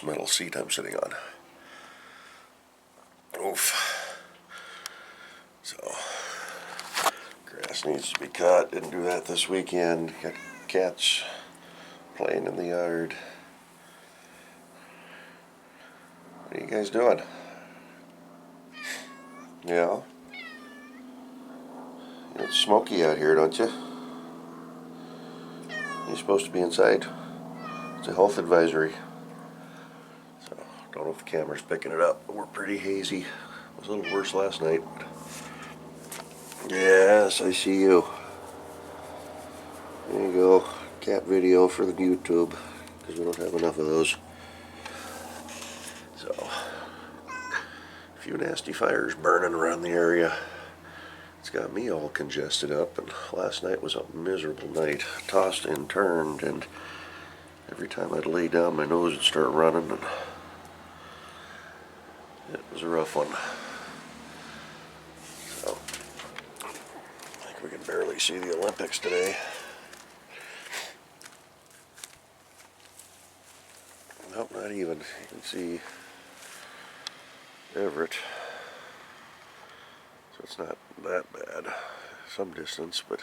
metal seat I'm sitting on. Oof. So, grass needs to be cut. Didn't do that this weekend. Got cats playing in the yard. What are you guys doing? Yeah? It's smoky out here, don't you? You're supposed to be inside. It's a health advisory. So, don't know if the camera's picking it up, but we're pretty hazy. It was a little worse last night. Yes, I see you. There you go. Cat video for the YouTube, because we don't have enough of those. So, a few nasty fires burning around the area. It's got me all congested up, and last night was a miserable night. Tossed and turned, and every time I'd lay down, my nose would start running, and it was a rough one. So, I think we can barely see the Olympics today. Nope, not even. You can see Everett. So it's not that bad. Some distance, but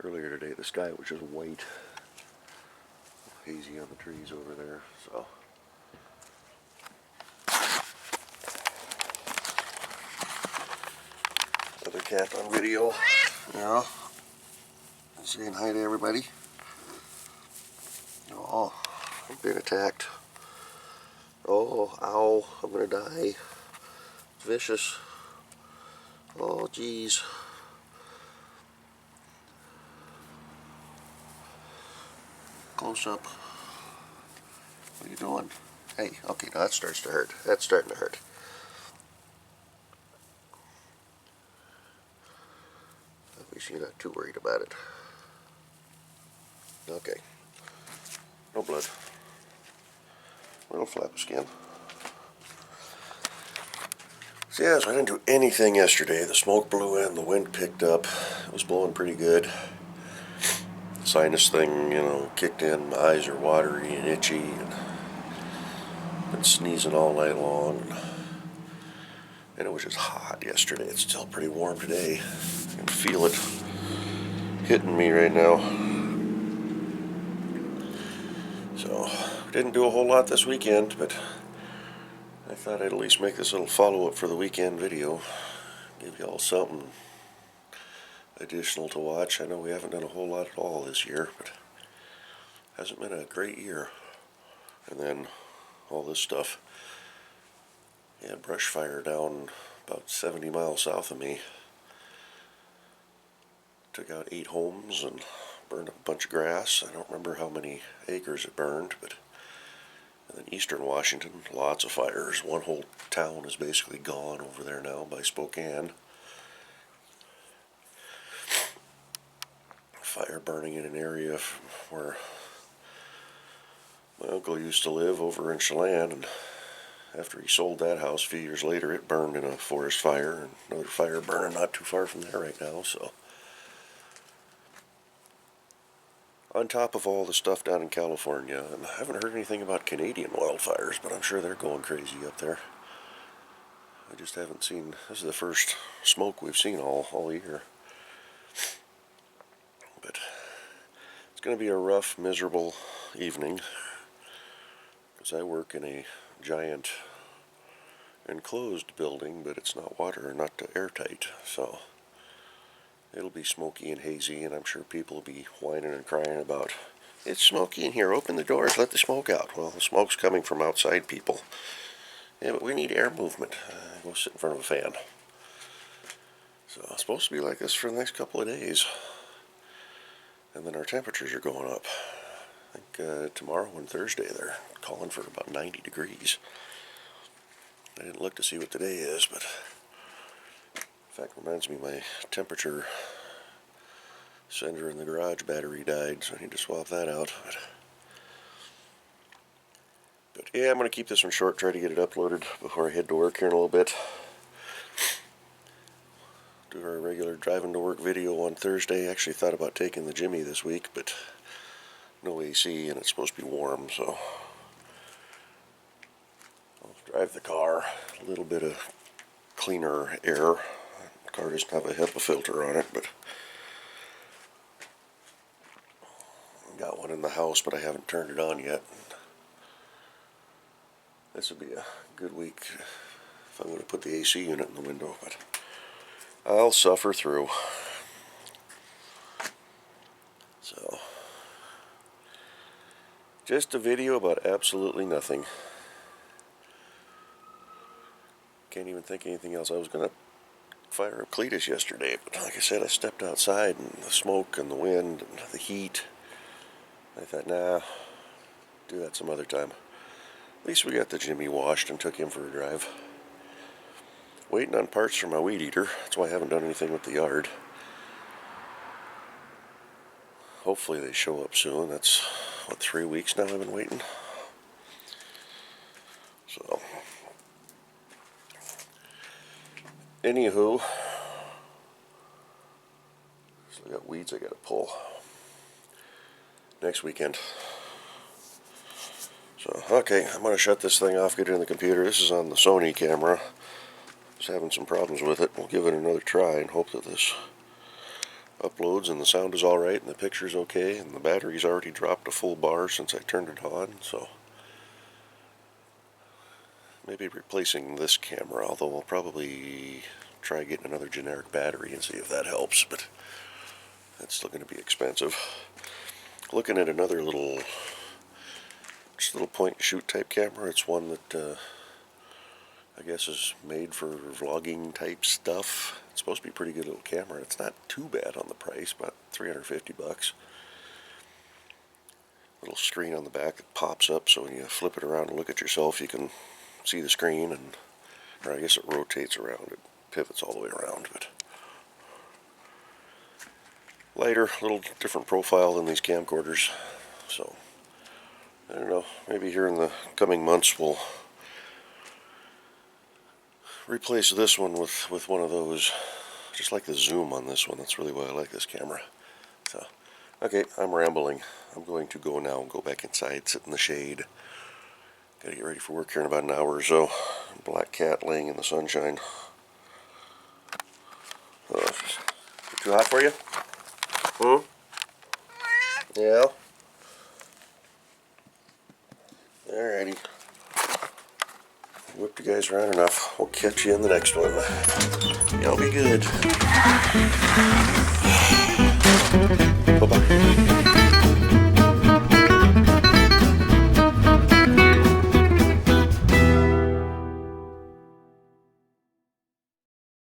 earlier today the sky was just white. Hazy on the trees over there, so. Another cat on video. Yeah. Saying hi to everybody. Oh, I'm being attacked. Oh, ow, I'm gonna die. It's vicious. Oh, geez. Close up. What are you doing? Hey, okay, now that starts to hurt. That's starting to hurt. At least you're not too worried about it. Okay. No blood. Little flap of skin. So yeah, so I didn't do anything yesterday. The smoke blew in, the wind picked up. It was blowing pretty good. The sinus thing, kicked in. My eyes are watery and itchy, and been sneezing all night long. And it was just hot yesterday. It's still pretty warm today. I can feel it hitting me right now. So, didn't do a whole lot this weekend, but I thought I'd at least make this little follow-up for the weekend video. Give y'all something additional to watch. I know we haven't done a whole lot at all this year, but it hasn't been a great year. And then all this stuff. Yeah, brush fire down about 70 miles south of me. Took out 8 homes and burned up a bunch of grass. I don't remember how many acres it burned, but and then eastern Washington, lots of fires. One whole town is basically gone over there now by Spokane. Fire burning in an area where my uncle used to live over in Chelan, and after he sold that house a few years later, it burned in a forest fire, and another fire burning not too far from there right now. So, on top of all the stuff down in California, and I haven't heard anything about Canadian wildfires, but I'm sure they're going crazy up there. I just haven't seen, this is the first smoke we've seen all year. But it's going to be a rough, miserable evening, because I work in a giant enclosed building, but it's not water, not airtight, so it'll be smoky and hazy, and I'm sure people will be whining and crying about, it's smoky in here, open the doors, let the smoke out. Well, the smoke's coming from outside, people. Yeah, but we need air movement. Go sit in front of a fan. So it's supposed to be like this for the next couple of days. And then our temperatures are going up. I think tomorrow and Thursday they're calling for about 90 degrees. I didn't look to see what today is, but in fact, reminds me my temperature sender in the garage battery died, so I need to swap that out. But yeah, I'm going to keep this one short, try to get it uploaded before I head to work here in a little bit. Do our regular driving to work video on Thursday. Actually thought about taking the Jimmy this week, but no AC and it's supposed to be warm, so I'll drive the car. A little bit of cleaner air. The car doesn't have a HEPA filter on it, but I got one in the house, but I haven't turned it on yet. This would be a good week if I'm going to put the AC unit in the window, but I'll suffer through. So, just a video about absolutely nothing. Can't even think of anything else. I was going to fire up Cletus yesterday, but like I said, I stepped outside and the smoke and the wind and the heat. I thought, nah, do that some other time. At least we got the Jimmy washed and took him for a drive. Waiting on parts for my weed eater. That's why I haven't done anything with the yard. Hopefully they show up soon. That's, what, 3 weeks now I've been waiting? So, anywho, still got weeds I gotta pull next weekend. So, okay, I'm gonna shut this thing off, get it in the computer. This is on the Sony camera. Just having some problems with it. We'll give it another try and hope that this uploads and the sound is alright and the picture's okay and the battery's already dropped a full bar since I turned it on, so maybe replacing this camera, although I'll probably try getting another generic battery and see if that helps, but that's still going to be expensive. Looking at another little point and shoot type camera. It's one that I guess is made for vlogging type stuff. It's supposed to be a pretty good little camera. It's not too bad on the price, about $350. Little screen on the back that pops up, so when you flip it around and look at yourself, you can see the screen, and or I guess it rotates around. It pivots all the way around, but lighter, a little different profile than these camcorders. So I don't know. Maybe here in the coming months we'll replace this one with one of those. Just like the zoom on this one. That's really why I like this camera. So, okay, I'm rambling. I'm going to go now and go back inside, sit in the shade. Gotta get ready for work here in about an hour or so. Black cat laying in the sunshine. Too hot for you? Yeah? Alrighty. Whipped you guys around enough. We'll catch you in the next one. Y'all be good. Bye-bye.